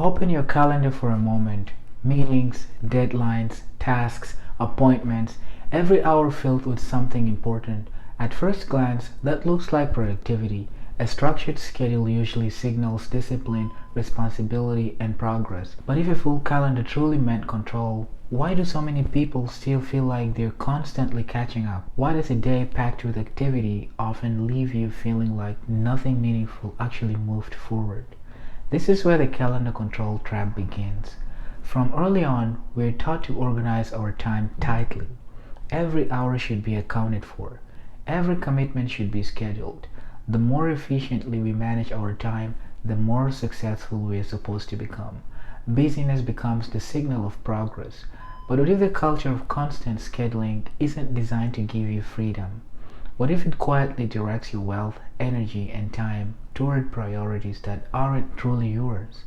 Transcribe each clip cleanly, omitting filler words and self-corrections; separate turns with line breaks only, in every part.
Open your calendar for a moment. Meetings, deadlines, tasks, appointments, every hour filled with something important. At first glance, that looks like productivity. A structured schedule usually signals discipline, responsibility, and progress. But if a full calendar truly meant control, why do so many people still feel like they're constantly catching up? Why does a day packed with activity often leave you feeling like nothing meaningful actually moved forward? This is where the calendar control trap begins. From early on, we're taught to organize our time tightly. Every hour should be accounted for. Every commitment should be scheduled. The more efficiently we manage our time, the more successful we are supposed to become. Busyness becomes the signal of progress. But what if the culture of constant scheduling isn't designed to give you freedom? What if it quietly directs your wealth, energy, and time toward priorities that aren't truly yours?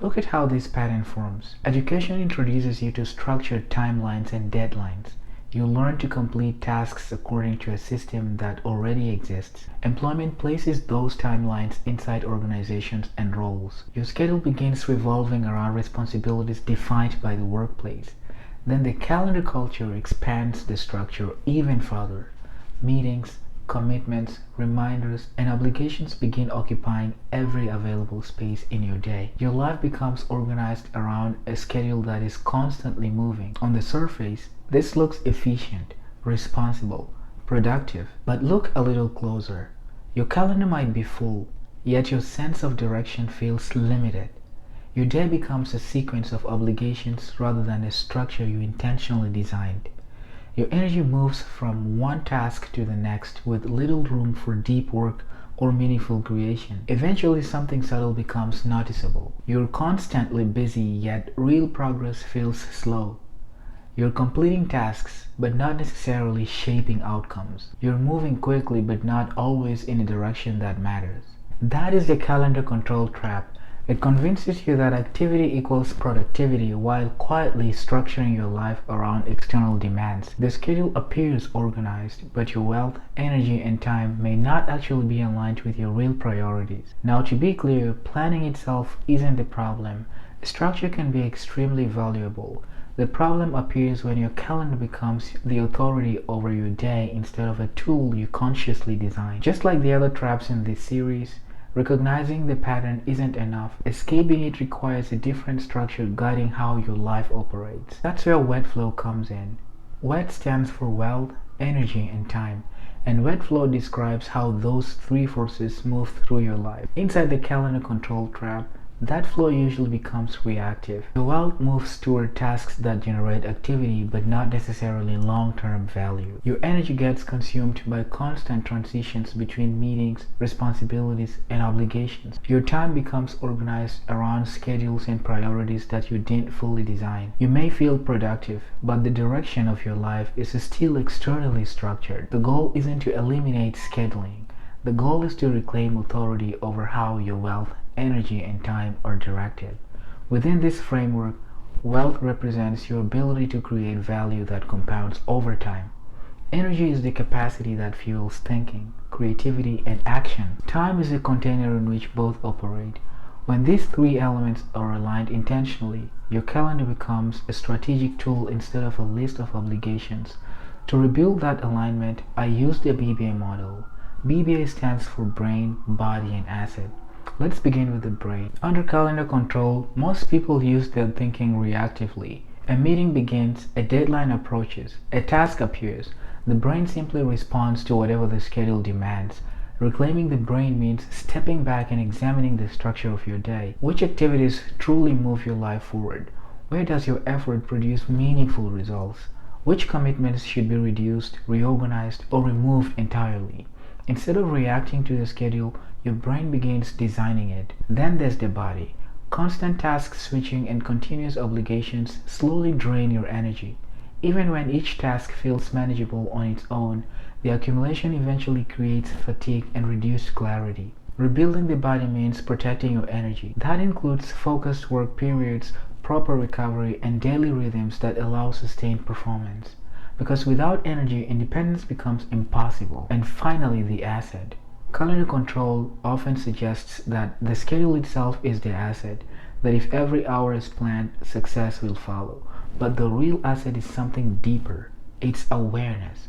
Look at how this pattern forms. Education introduces you to structured timelines and deadlines. You learn to complete tasks according to a system that already exists. Employment places those timelines inside organizations and roles. Your schedule begins revolving around responsibilities defined by the workplace. Then the calendar culture expands the structure even further. Meetings, commitments, reminders, and obligations begin occupying every available space in your day. Your life becomes organized around a schedule that is constantly moving. On the surface, this looks efficient, responsible, productive. But look a little closer. Your calendar might be full, yet your sense of direction feels limited. Your day becomes a sequence of obligations rather than a structure you intentionally designed. Your energy moves from one task to the next with little room for deep work or meaningful creation. Eventually, something subtle becomes noticeable. You're constantly busy, yet real progress feels slow. You're completing tasks, but not necessarily shaping outcomes. You're moving quickly, but not always in a direction that matters. That is the calendar control trap. It convinces you that activity equals productivity while quietly structuring your life around external demands. The schedule appears organized, but your wealth, energy, and time may not actually be aligned with your real priorities. Now, to be clear, planning itself isn't the problem. Structure can be extremely valuable. The problem appears when your calendar becomes the authority over your day instead of a tool you consciously design. Just like the other traps in this series, recognizing the pattern isn't enough. Escaping it requires a different structure guiding how your life operates. That's where wet flow comes in. Wet stands for wealth, energy, and time. And wet flow describes how those three forces move through your life. Inside the calendar control trap, that flow usually becomes reactive. The wealth moves toward tasks that generate activity but not necessarily long-term value. Your energy gets consumed by constant transitions between meetings, responsibilities, and obligations. Your time becomes organized around schedules and priorities that you didn't fully design. You may feel productive, but the direction of your life is still externally structured. The goal isn't to eliminate scheduling. The goal is to reclaim authority over how your wealth, energy, and time are directed. Within this framework, wealth represents your ability to create value that compounds over time. Energy is the capacity that fuels thinking, creativity, and action. Time is a container in which both operate. When these three elements are aligned intentionally, your calendar becomes a strategic tool instead of a list of obligations. To rebuild that alignment, I use the BBA model. BBA stands for brain, body, and asset. Let's begin with the brain. Under calendar control, most people use their thinking reactively. A meeting begins, a deadline approaches, a task appears. The brain simply responds to whatever the schedule demands. Reclaiming the brain means stepping back and examining the structure of your day. Which activities truly move your life forward? Where does your effort produce meaningful results? Which commitments should be reduced, reorganized, or removed entirely? Instead of reacting to the schedule, your brain begins designing it. Then there's the body. Constant task switching and continuous obligations slowly drain your energy. Even when each task feels manageable on its own, the accumulation eventually creates fatigue and reduced clarity. Rebuilding the body means protecting your energy. That includes focused work periods, proper recovery, and daily rhythms that allow sustained performance. Because without energy, independence becomes impossible. And finally, the asset. Calendar control often suggests that the schedule itself is the asset. that if every hour is planned, success will follow. But the real asset is something deeper. It's awareness.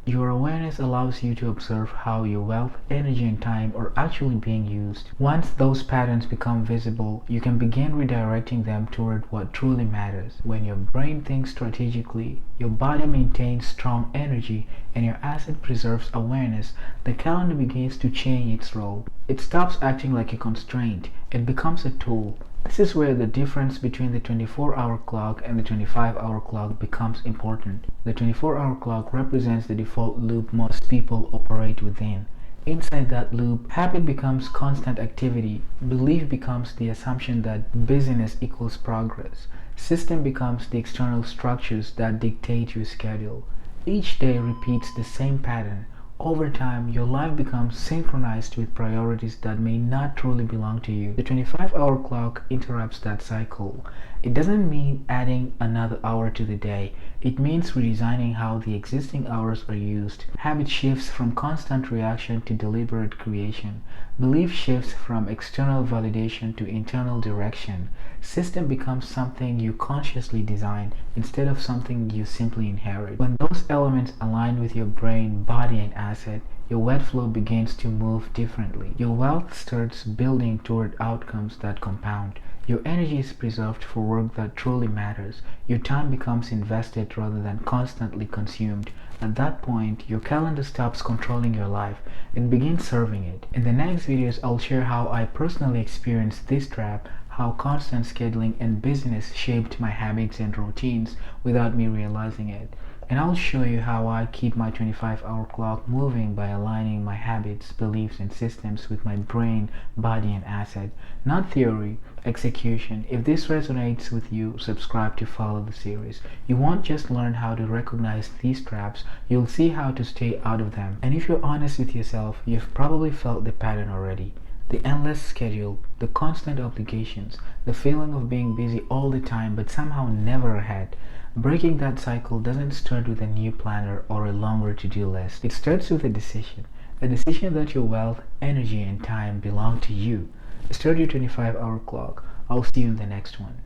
Your awareness allows you to observe how your wealth, energy, and time are actually being used. Once those patterns become visible, you can begin redirecting them toward what truly matters. When your brain thinks strategically, your body maintains strong energy, and your asset preserves awareness, the calendar begins to change its role. It stops acting like a constraint, it becomes a tool. This is where the difference between the 24-hour clock and the 25-hour clock becomes important. The 24-hour clock represents the default loop most people operate within. Inside that loop, habit becomes constant activity, belief becomes the assumption that busyness equals progress, system becomes the external structures that dictate your schedule. Each day repeats the same pattern. Over time, your life becomes synchronized with priorities that may not truly belong to you. The 25-hour clock interrupts that cycle. It doesn't mean adding another hour to the day. It means redesigning how the existing hours are used. Habit shifts from constant reaction to deliberate creation. Belief shifts from external validation to internal direction. System becomes something you consciously design instead of something you simply inherit. When those elements align with your brain, body, and asset, your wealth flow begins to move differently. Your wealth starts building toward outcomes that compound. Your energy is preserved for work that truly matters. Your time becomes invested rather than constantly consumed. At that point, your calendar stops controlling your life and begins serving it. In the next videos, I'll share how I personally experienced this trap, how constant scheduling and busyness shaped my habits and routines without me realizing it. And I'll show you how I keep my 25-hour clock moving by aligning my habits, beliefs, and systems with my brain, body, and asset. Not theory, execution. If this resonates with you, subscribe to follow the series. You won't just learn how to recognize these traps, you'll see how to stay out of them. And if you're honest with yourself, you've probably felt the pattern already. The endless schedule, the constant obligations, the feeling of being busy all the time but somehow never ahead. Breaking that cycle doesn't start with a new planner or a longer to-do list. It starts with a decision that your wealth, energy, and time belong to you. Start your 25-hour clock. I'll see you in the next one.